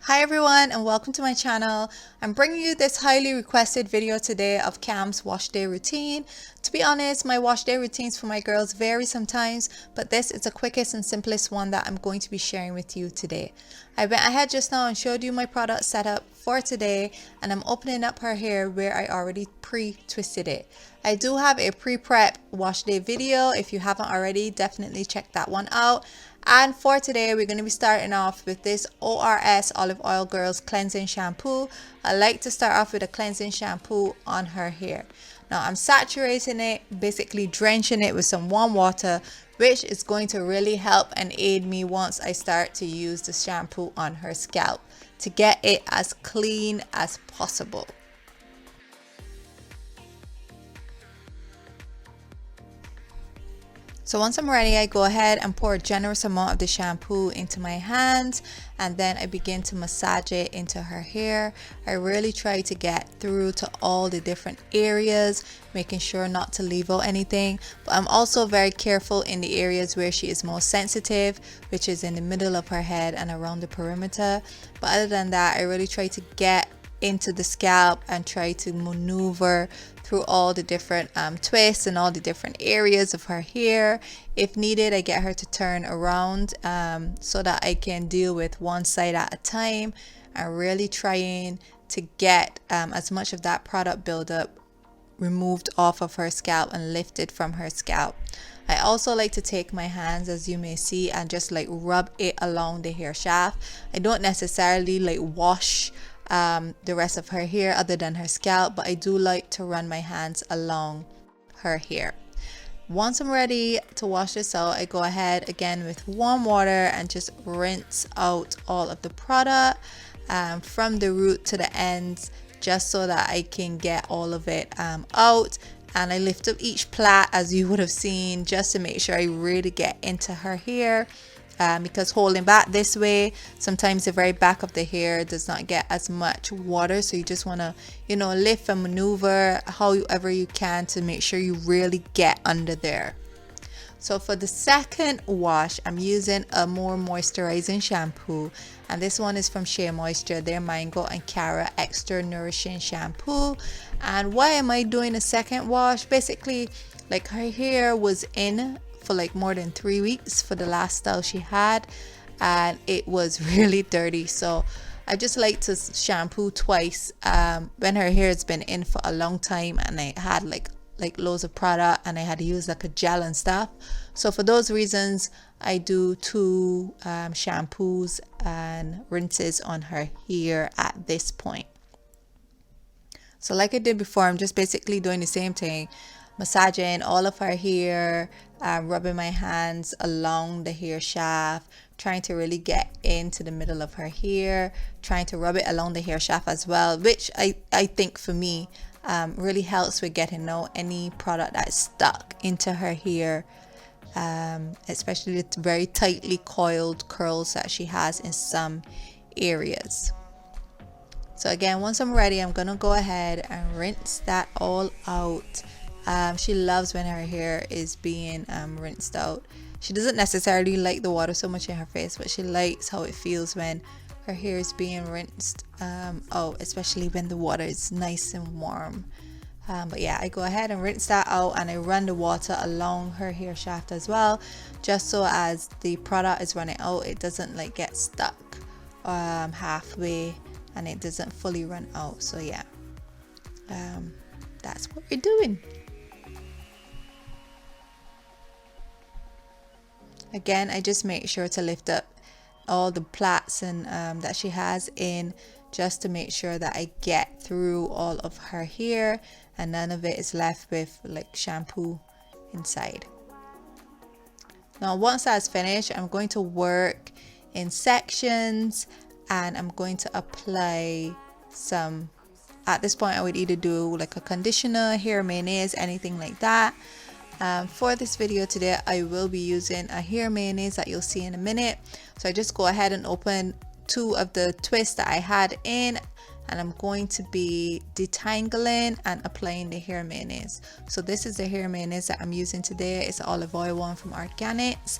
Hi everyone and welcome to my channel. I'm bringing you this highly requested video today of Cam's wash day routine. To be honest, my wash day routines for my girls vary sometimes, but this is the quickest and simplest one that I'm going to be sharing with you today. I went ahead just now and showed you my product setup for today, and I'm opening up her hair where I already pre-twisted it. I do have a pre-prep wash day video. If you haven't already, definitely check that one out. And for today, we're going to be starting off with this ORS Olive Oil Girls Cleansing Shampoo. I like to start off with a cleansing shampoo on her hair. Now I'm saturating it, basically drenching it with some warm water, which is going to really help and aid me once I start to use the shampoo on her scalp to get it as clean as possible. So once I'm ready, I go ahead and pour a generous amount of the shampoo into my hands, and then I begin to massage it into her hair. I really try to get through to all the different areas, making sure not to leave out anything. But I'm also very careful in the areas where she is most sensitive, which is in the middle of her head and around the perimeter. But other than that, I really try to get into the scalp and try to maneuver through all the different twists and all the different areas of her hair. If needed, I get her to turn around so that I can deal with one side at a time, and really trying to get as much of that product buildup removed off of her scalp and lifted from her scalp. I also like to take my hands, as you may see, and just like rub it along the hair shaft. I don't necessarily like wash the rest of her hair other than her scalp, but I do like to run my hands along her hair. Once I'm ready to wash this out, I go ahead again with warm water and just rinse out all of the product from the root to the ends, just so that I can get all of it out. And I lift up each plait, as you would have seen, just to make sure I really get into her hair. Because holding back this way, sometimes the very back of the hair does not get as much water, so you just want to, lift and maneuver however you can to make sure you really get under there. So for the second wash, I'm using a more moisturizing shampoo, and this one is from SHEA Moisture, their Mango and Carrot Extra Nourishing Shampoo. And why am I doing a second wash? Basically, like, her hair was in for like more than 3 weeks for the last style she had, and it was really dirty, so I just like to shampoo twice when her hair has been in for a long time and I had like loads of product and I had to use like a gel and stuff. So for those reasons, I do two shampoos and rinses on her hair at this point. So like I did before, I'm just basically doing the same thing, massaging all of her hair, rubbing my hands along the hair shaft, trying to really get into the middle of her hair, trying to rub it along the hair shaft as well, which I think for me really helps with getting out any product that's stuck into her hair, especially the very tightly coiled curls that she has in some areas. So again, once I'm ready, I'm gonna go ahead and rinse that all out. She loves when her hair is being rinsed out. She doesn't necessarily like the water so much in her face, but she likes how it feels when her hair is being rinsed out, especially when the water is nice and warm. But yeah, I go ahead and rinse that out, and I run the water along her hair shaft as well, just so as the product is running out, it doesn't like get stuck halfway and it doesn't fully run out. So yeah, that's what we're doing. Again, I just make sure to lift up all the plaits and that she has in, just to make sure that I get through all of her hair and none of it is left with like shampoo inside. Now once that's finished, I'm going to work in sections and I'm going to apply some, at this point I would either do like a conditioner, hair mayonnaise, anything like that. For this video today, I will be using a hair mayonnaise that you'll see in a minute. So I just go ahead and open two of the twists that I had in, and I'm going to be detangling and applying the hair mayonnaise. So this is the hair mayonnaise that I'm using today. It's the olive oil one from Organics,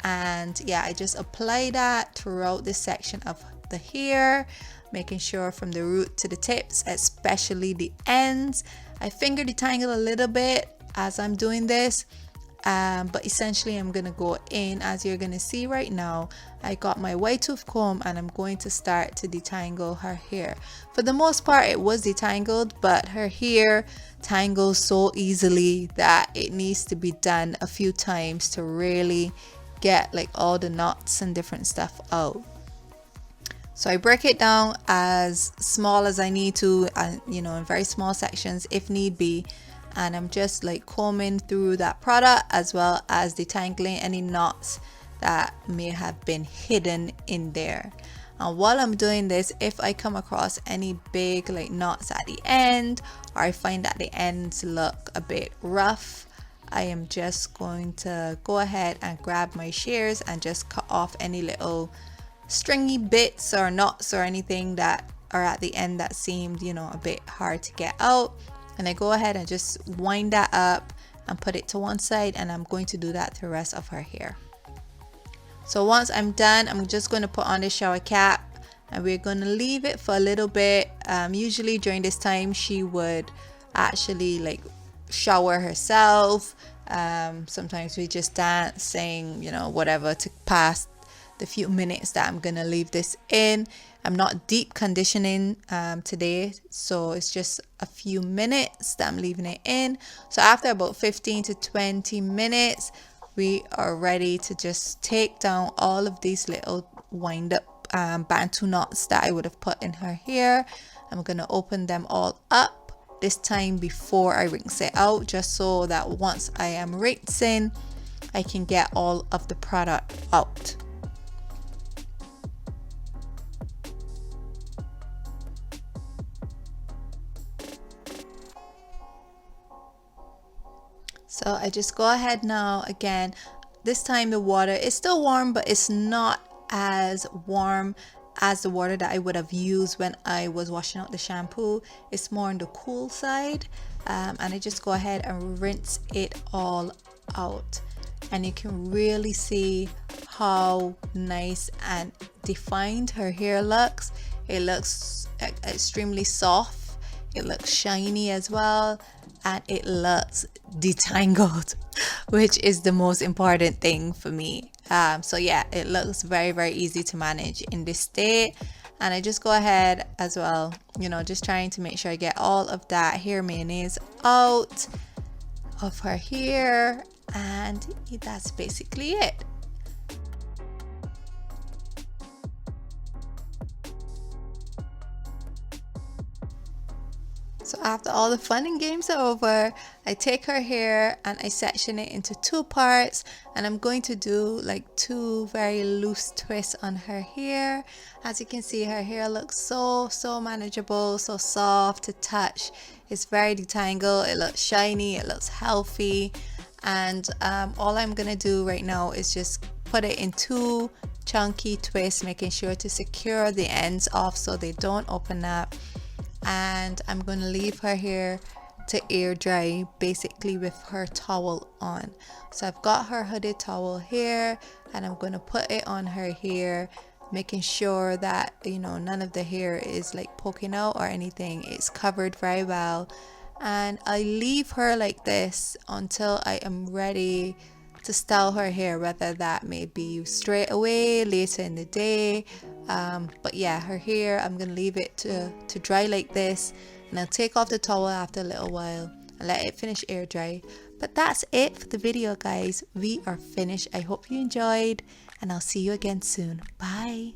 and yeah, I just apply that throughout this section of the hair, making sure from the root to the tips, especially the ends. I finger detangle a little bit as I'm doing this, but essentially I'm gonna go in, as you're gonna see right now. I got my white tooth comb and I'm going to start to detangle her hair. For the most part it was detangled, but her hair tangles so easily that it needs to be done a few times to really get like all the knots and different stuff out. So I break it down as small as I need to, and you know, in very small sections if need be, and I'm just like combing through that product as well as detangling any knots that may have been hidden in there. And while I'm doing this, if I come across any big like knots at the end, or I find that the ends look a bit rough, I am just going to go ahead and grab my shears and just cut off any little stringy bits or knots or anything that are at the end that seemed, you know, a bit hard to get out. And I go ahead and just wind that up and put it to one side, and I'm going to do that to the rest of her hair. So once I'm done, I'm just going to put on the shower cap and we're going to leave it for a little bit. Usually during this time she would actually like shower herself. Sometimes we just dance, sing, you know, whatever to pass the few minutes that I'm gonna leave this in. I'm not deep conditioning today, so it's just a few minutes that I'm leaving it in. So after about 15 to 20 minutes, we are ready to just take down all of these little wind up bantu knots that I would have put in her hair. I'm gonna open them all up, this time before I rinse it out, just so that once I am rinsing, I can get all of the product out. So I just go ahead now. Again, this time the water is still warm, but it's not as warm as the water that I would have used when I was washing out the shampoo. It's more on the cool side, and I just go ahead and rinse it all out, and you can really see how nice and defined her hair looks. It looks extremely soft, it looks shiny as well, and it looks detangled, which is the most important thing for me. So yeah, it looks very easy to manage in this state. And I just go ahead as well, you know, just trying to make sure I get all of that hair mayonnaise out of her hair, and that's basically it. So after all the fun and games are over, I take her hair and I section it into two parts, and I'm going to do like two very loose twists on her hair. As you can see, her hair looks so manageable, so soft to touch. It's very detangled, it looks shiny, it looks healthy, and all I'm gonna do right now is just put it in two chunky twists, making sure to secure the ends off so they don't open up. And I'm going to leave her hair to air dry, basically with her towel on. So I've got her hooded towel here, and I'm going to put it on her hair, making sure that, you know, none of the hair is like poking out or anything. It's covered very well, and I leave her like this until I am ready to style her hair, whether that may be straight away later in the day. But yeah, her hair, I'm gonna leave it to dry like this, and I'll take off the towel after a little while and let it finish air dry. But that's it for the video, guys. We are finished. I hope you enjoyed, and I'll see you again soon. Bye.